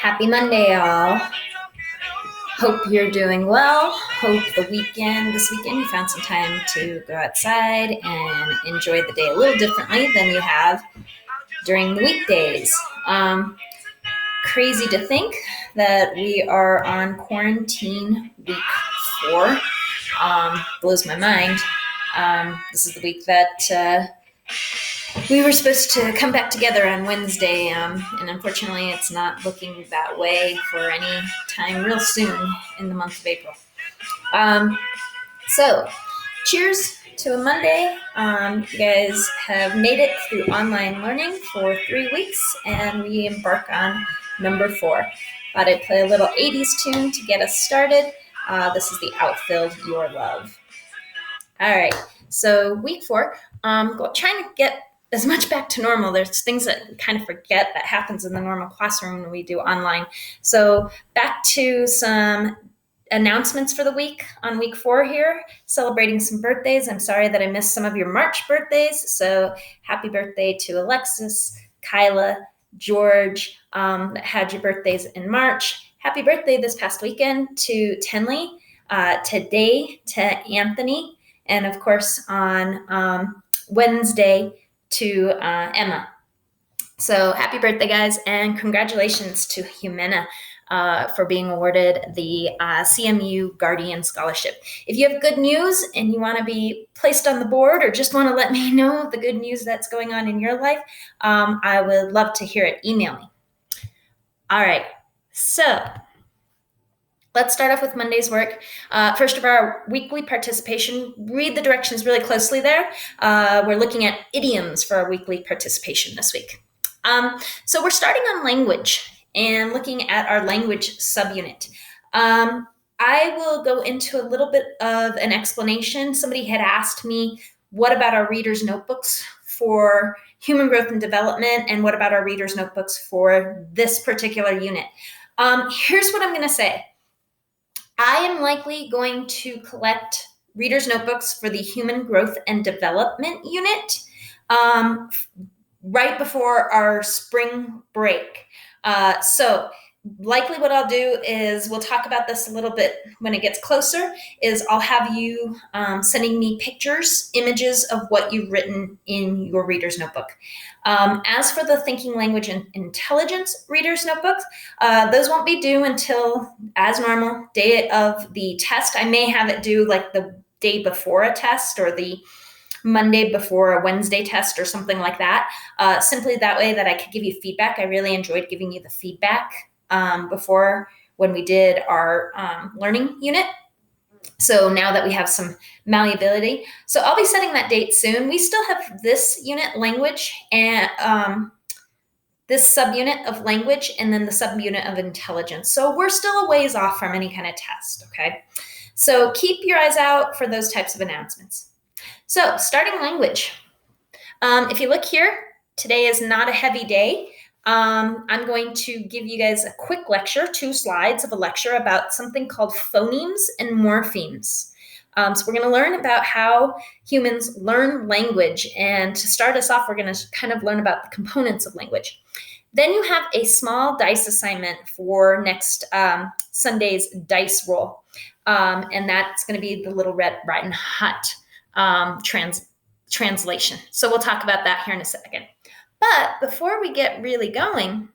Happy Monday, all. Hope you're doing well. Hope this weekend you found some time to go outside and enjoy the day a little differently than you have during the weekdays. Crazy to think that we are on quarantine week 4. Blows my mind. This is the week that we were supposed to come back together on Wednesday, and unfortunately it's not looking that way for any time real soon in the month of April. So cheers to a Monday. You guys have made it through online learning for 3 weeks, and we embark on number 4. Thought I'd play a little 80s tune to get us started. This is the Outfield Your Love. All right, so week 4, trying to get as much back to normal. There's things that we kind of forget that happens in the normal classroom when we do online. So back to some announcements for the week on week 4 here, celebrating some birthdays. I'm sorry that I missed some of your March birthdays. So happy birthday to Alexis, Kyla, George, that had your birthdays in March. Happy birthday this past weekend to Tenley, today to Anthony, and of course on Wednesday to Emma. So happy birthday, guys, and congratulations to Jimena for being awarded the CMU Guardian Scholarship. If you have good news and you want to be placed on the board or just want to let me know the good news that's going on in your life, I would love to hear it. Email me. All right, so let's start off with Monday's work. First of our weekly participation, read the directions really closely there. We're looking at idioms for our weekly participation this week. So we're starting on language and looking at our language subunit. I will go into a little bit of an explanation. Somebody had asked me, what about our readers' notebooks for human growth and development, and what about our readers' notebooks for this particular unit? Here's what I'm going to say. I am likely going to collect readers' notebooks for the Human Growth and Development unit right before our spring break. So likely what I'll do is, we'll talk about this a little bit when it gets closer, is I'll have you sending me pictures, images of what you've written in your reader's notebook. As for the Thinking Language and Intelligence reader's notebooks, those won't be due until, as normal, day of the test. I may have it due like the day before a test or the Monday before a Wednesday test or something like that, simply that way that I could give you feedback. I really enjoyed giving you the feedback before when we did our learning unit. So now that we have some malleability, so I'll be setting that date soon. We still have this unit, language, and this subunit of language, and then the subunit of intelligence. So we're still a ways off from any kind of test, okay? So keep your eyes out for those types of announcements. So starting language. If you look here, today is not a heavy day. I'm going to give you guys a quick lecture, 2 slides of a lecture about something called phonemes and morphemes. So we're going to learn about how humans learn language. And to start us off, we're going to kind of learn about the components of language. Then you have a small dice assignment for next Sunday's dice roll. And that's going to be the Little Red Riding Hood translation. So we'll talk about that here in a second. But before we get really going,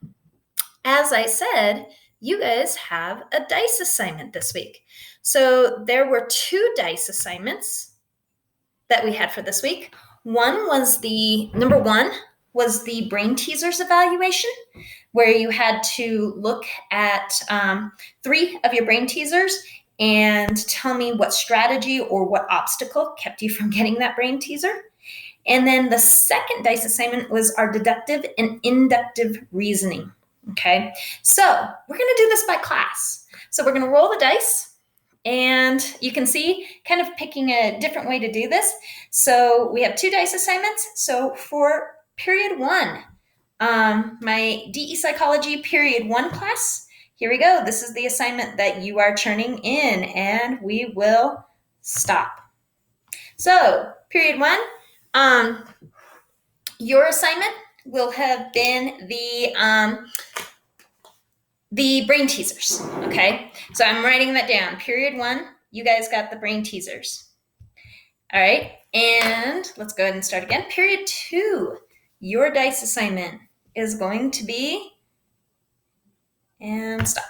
as I said, you guys have a dice assignment this week. So there were 2 dice assignments that we had for this week. Number one was the brain teasers evaluation, where you had to look at 3 of your brain teasers and tell me what strategy or what obstacle kept you from getting that brain teaser. And then the second dice assignment was our deductive and inductive reasoning, okay? So we're going to do this by class. So we're going to roll the dice, and you can see kind of picking a different way to do this. So we have 2 dice assignments. So for period 1, my DE Psychology period 1 class, here we go. This is the assignment that you are turning in, and we will stop. So period 1, your assignment will have been the the brain teasers, okay? So I'm writing that down. Period 1, you guys got the brain teasers. All right, and let's go ahead and start again. Period 2, your dice assignment is going to be, and stop.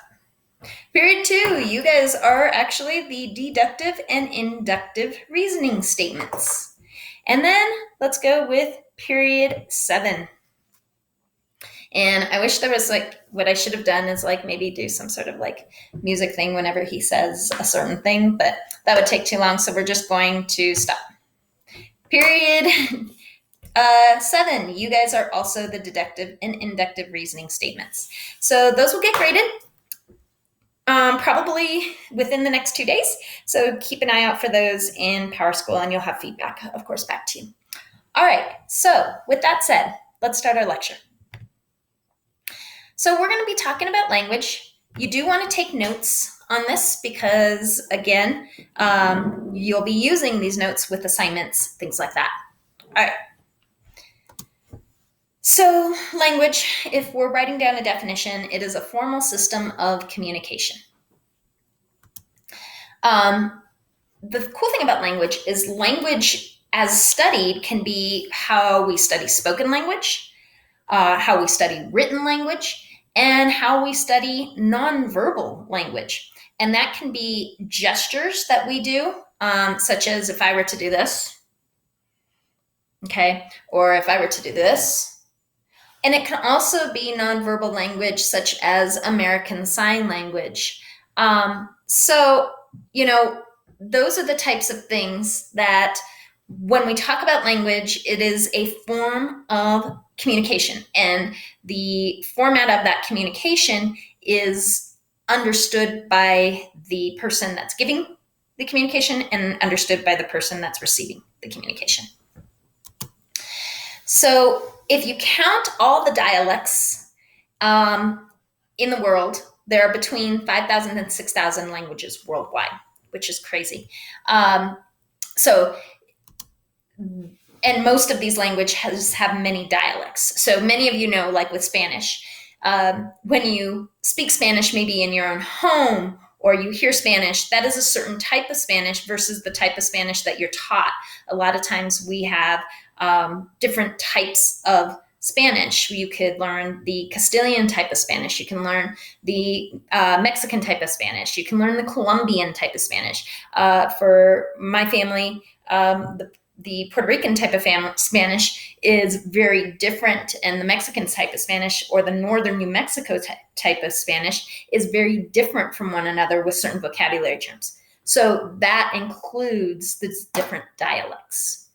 Period 2, you guys are actually the deductive and inductive reasoning statements. And then let's go with period 7. And I wish there was what I should have done is maybe do some sort of music thing whenever he says a certain thing, but that would take too long. So we're just going to stop. Period 7, you guys are also the deductive and inductive reasoning statements. So those will get graded probably within the next 2 days. So keep an eye out for those in PowerSchool and you'll have feedback, of course, back to you. All right, so with that said, let's start our lecture. So we're going to be talking about language. You do want to take notes on this because, again, you'll be using these notes with assignments, things like that. All right. So language, if we're writing down a definition, it is a formal system of communication. The cool thing about language is language as studied can be how we study spoken language, how we study written language, and how we study nonverbal language. And that can be gestures that we do, such as if I were to do this, okay, or if I were to do this. And it can also be nonverbal language, such as American Sign Language. So, those are the types of things that when we talk about language, it is a form of communication. And the format of that communication is understood by the person that's giving the communication and understood by the person that's receiving the communication. So if you count all the dialects in the world, there are between 5,000 and 6,000 languages worldwide, which is crazy. And most of these languages have many dialects. So many of you know, with Spanish, when you speak Spanish, maybe in your own home, or you hear Spanish, that is a certain type of Spanish versus the type of Spanish that you're taught. A lot of times we have different types of Spanish. You could learn the Castilian type of Spanish. You can learn the Mexican type of Spanish. You can learn the Colombian type of Spanish. For my family, the Puerto Rican type of Spanish is very different, and the Mexican type of Spanish or the northern New Mexico type of Spanish is very different from one another with certain vocabulary terms. So that includes the different dialects.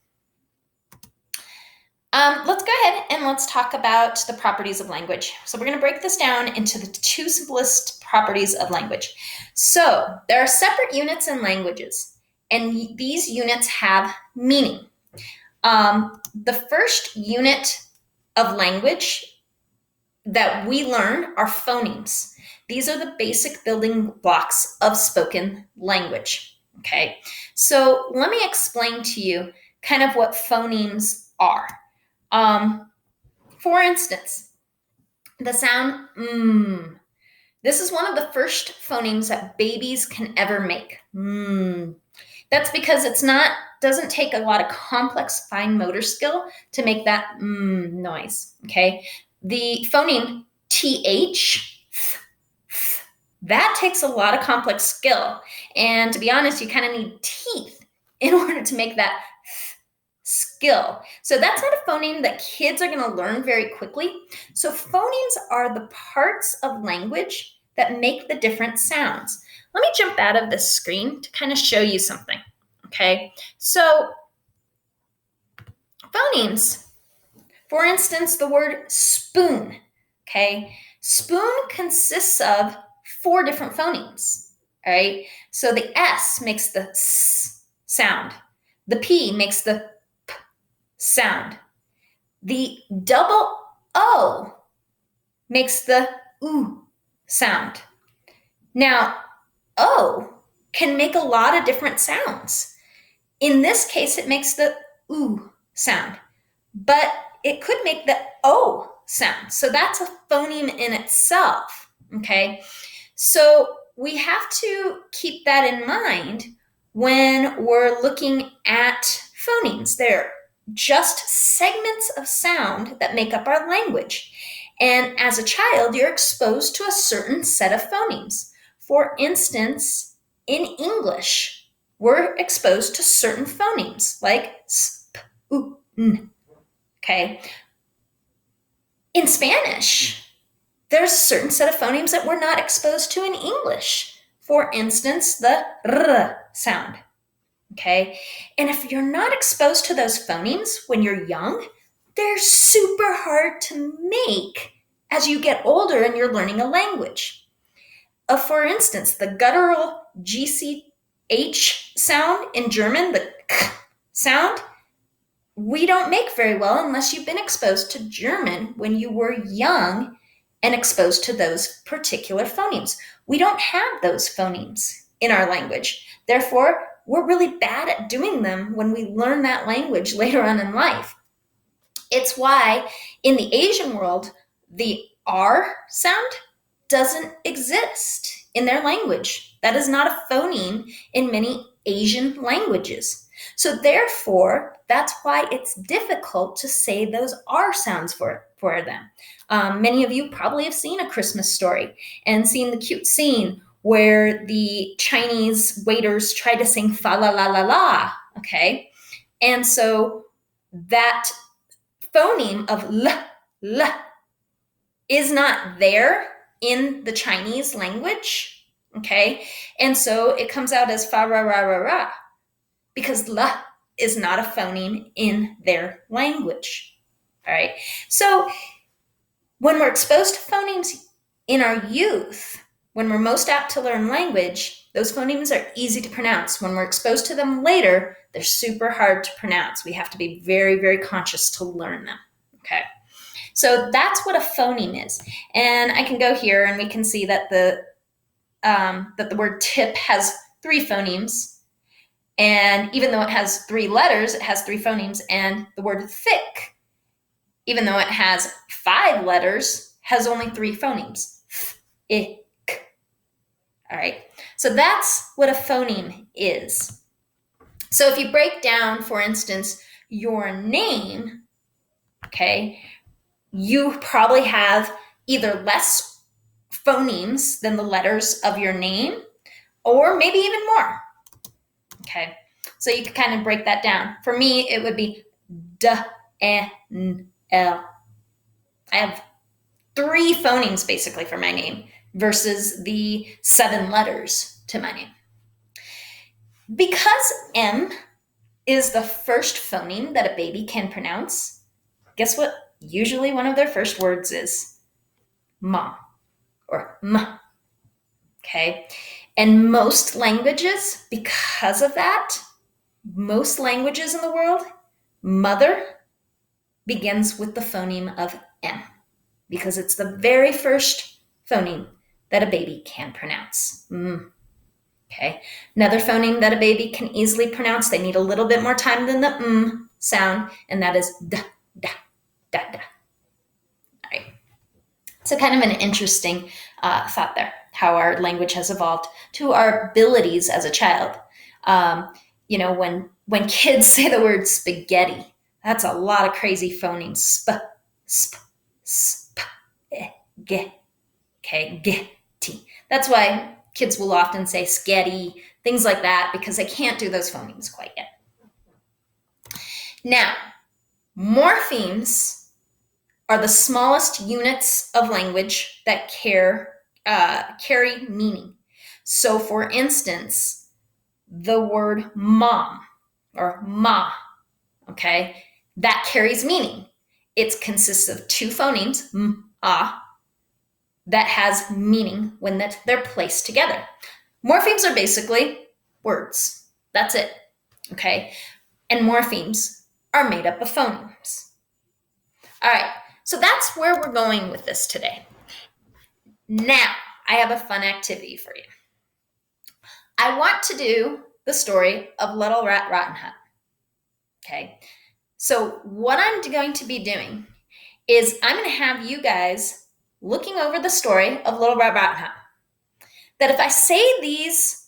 Let's go ahead and let's talk about the properties of language. So we're going to break this down into the 2 simplest properties of language. So there are separate units in languages, and these units have meaning. The first unit of language that we learn are phonemes. These are the basic building blocks of spoken language. Okay, so let me explain to you kind of what phonemes are. For instance, the sound This is one of the first phonemes that babies can ever make. That's because doesn't take a lot of complex fine motor skill to make that noise, okay? The phoneme TH, that takes a lot of complex skill. And to be honest, you kind of need teeth in order to make that skill. So that's not a phoneme that kids are going to learn very quickly. So phonemes are the parts of language that make the different sounds. Let me jump out of this screen to kind of show you something. Okay, so phonemes, for instance, the word spoon. Okay, spoon consists of 4 different phonemes. All right, so the S makes the S sound, the P makes the P sound, the double O makes the OO sound. Now, O can make a lot of different sounds. In this case, it makes the OO sound, but it could make the O sound. So that's a phoneme in itself, Okay. So we have to keep that in mind when we're looking at phonemes. They're just segments of sound that make up our language. And as a child, you're exposed to a certain set of phonemes. For instance, in English, we're exposed to certain phonemes like sp, u, n. Okay. In Spanish, there's a certain set of phonemes that we're not exposed to in English. For instance, the r sound. Okay. And if you're not exposed to those phonemes when you're young, they're super hard to make as you get older and you're learning a language. For instance, the guttural GCH sound in German, the k sound, we don't make very well unless you've been exposed to German when you were young and exposed to those particular phonemes. We don't have those phonemes in our language. Therefore, we're really bad at doing them when we learn that language later on in life. It's why in the Asian world, the R sound doesn't exist in their language. That is not a phoneme in many Asian languages. So therefore, that's why it's difficult to say those R sounds for them. Many of you probably have seen A Christmas Story and seen the cute scene where the Chinese waiters try to sing fa la la la la, okay? And so that phoneme of l is not there in the Chinese language, okay? And so it comes out as fa ra ra ra ra because l is not a phoneme in their language, all right? So when we're exposed to phonemes in our youth, when we're most apt to learn language, those phonemes are easy to pronounce. When we're exposed to them later, they're super hard to pronounce. We have to be very, very conscious to learn them, okay? So that's what a phoneme is. And I can go here and we can see that the word tip has 3 phonemes. And even though it has 3 letters, it has 3 phonemes. And the word thick, even though it has 5 letters, has only 3 phonemes. Ick. All right. So that's what a phoneme is. So if you break down, for instance, your name, okay, you probably have either less phonemes than the letters of your name, or maybe even more. Okay, so you could kind of break that down. For me, it would be D-N-L. I have 3 phonemes basically for my name versus the 7 letters to my name. Because M is the first phoneme that a baby can pronounce, guess what usually one of their first words is? Mom or M. Okay. And most languages, because of that, most languages in the world, mother begins with the phoneme of M because it's the very first phoneme that a baby can pronounce. Okay. Another phoneme that a baby can easily pronounce, they need a little bit more time than the sound, and that is da, da, da, da. All right. So kind of an interesting thought there, how our language has evolved to our abilities as a child. When kids say the word spaghetti, that's a lot of crazy phonemes. Sp, sp, sp, ge. Okay, getty. That's why kids will often say sketty, things like that, because they can't do those phonemes quite yet. Now, morphemes are the smallest units of language that carry meaning. So, for instance, the word mom or ma, okay, that carries meaning. It consists of 2 phonemes, m, a, that has meaning when they're placed together. Morphemes are basically words. That's it, okay? And morphemes are made up of phonemes. All right, so that's where we're going with this today. Now, I have a fun activity for you. I want to do the story of Little Rat Rotten Hut. Okay, so what I'm going to be doing is I'm going to have you guys looking over the story of Little Red Riding Hood, that if I say these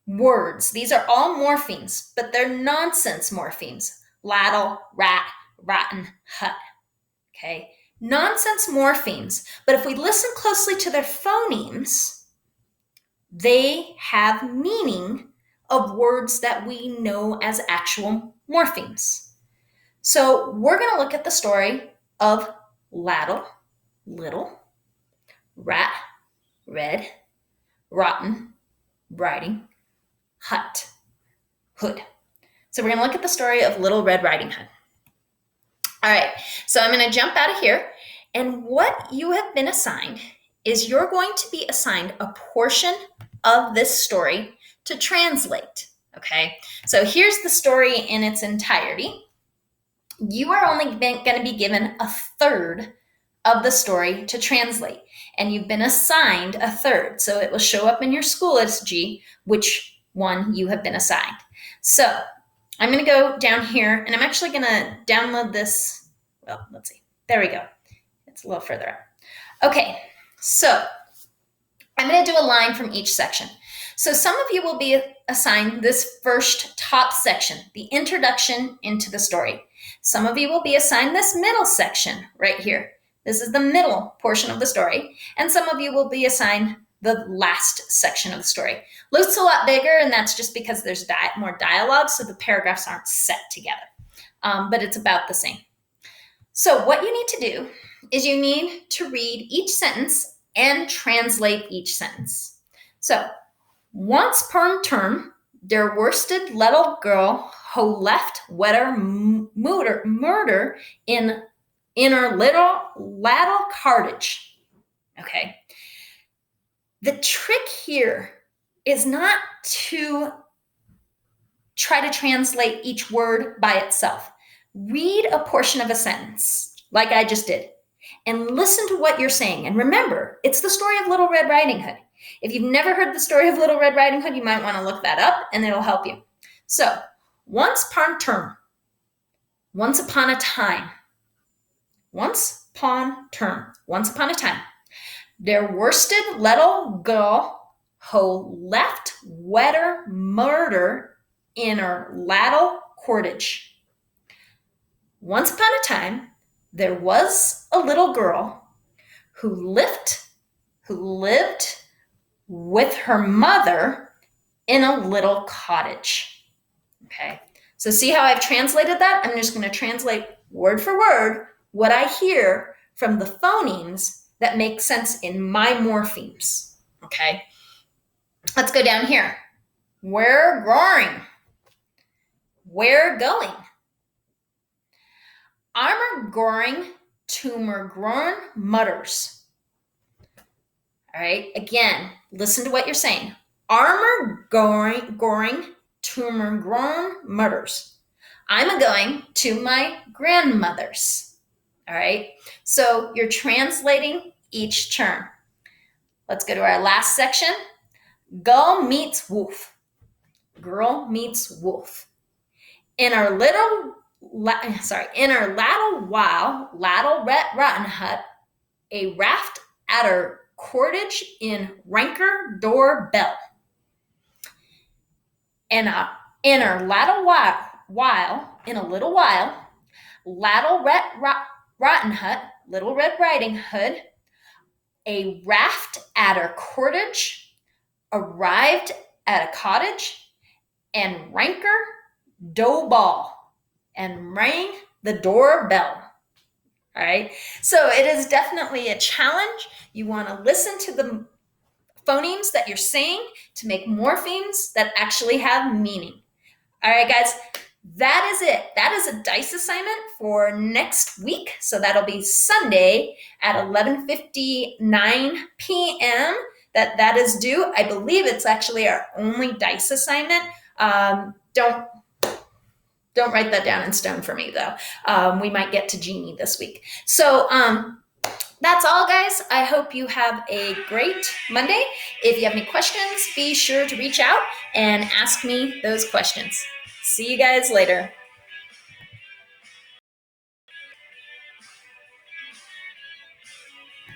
words, these are all morphemes, but they're nonsense morphemes. Lattle, rat, rotten, hut. Okay? Nonsense morphemes. But if we listen closely to their phonemes, they have meaning of words that we know as actual morphemes. So we're going to look at the story of lattle, little, rat, red, rotten, riding, hut, hood. So we're going to look at the story of Little Red Riding Hood. All right, so I'm going to jump out of here. And what you have been assigned is you're going to be assigned a portion of this story to translate. Okay, so here's the story in its entirety. You are only going to be given a third of the story to translate, and you've been assigned a third. So it will show up in your Schoology which one you have been assigned. So I'm going to go down here, and I'm actually going to download this. Well, let's see. There we go. It's a little further up. Okay, so I'm going to do a line from each section. So some of you will be assigned this first top section, the introduction into the story. Some of you will be assigned this middle section right here. This is the middle portion of the story. And some of you will be assigned the last section of the story. Looks a lot bigger, and that's just because there's more dialogue, so the paragraphs aren't set together. But it's about the same. So what you need to do is you need to read each sentence and translate each sentence. So, once per term, der worsted little girl who left wetter murder in her little cottage. Okay. The trick here is not to try to translate each word by itself. Read a portion of a sentence, like I just did, and listen to what you're saying. And remember, it's the story of Little Red Riding Hood. If you've never heard the story of Little Red Riding Hood, you might want to look that up, and it'll help you. So, once upon a term, once upon a time, once upon term, once upon a time, der worsted little girl who left wetter murder in her lattle cottage. Once upon a time, there was a little girl who lived with her mother in a little cottage. Okay, so see how I've translated that? I'm just going to translate word for word what I hear from the phonemes that make sense in my morphemes. Okay, let's go down here. We're growing. We're going. Armor goring, tumor grown mutters. All right, again, listen to what you're saying. Armor goring, tumor grown mutters. I'm a-going to my grandmother's. All right, so you're translating each term. Let's go to our last section. Girl meets wolf. Girl meets wolf. In her lattle rat rotten hut, a raft at her cottage in ranker door bell. And in her in a little while, Lattle Rotten Hut, Little Red Riding Hood, a raft at her cottage, arrived at a cottage, and ranker dough ball, and rang the doorbell. All right, so it is definitely a challenge. You want to listen to the phonemes that you're saying to make morphemes that actually have meaning. All right, guys, that is it. That is a dice assignment for next week. So that'll be Sunday at 11:59 p.m. That is due. I believe it's actually our only dice assignment. Don't write that down in stone for me, though. We might get to Jeannie this week. So that's all, guys. I hope you have a great Monday. If you have any questions, be sure to reach out and ask me those questions. See you guys later.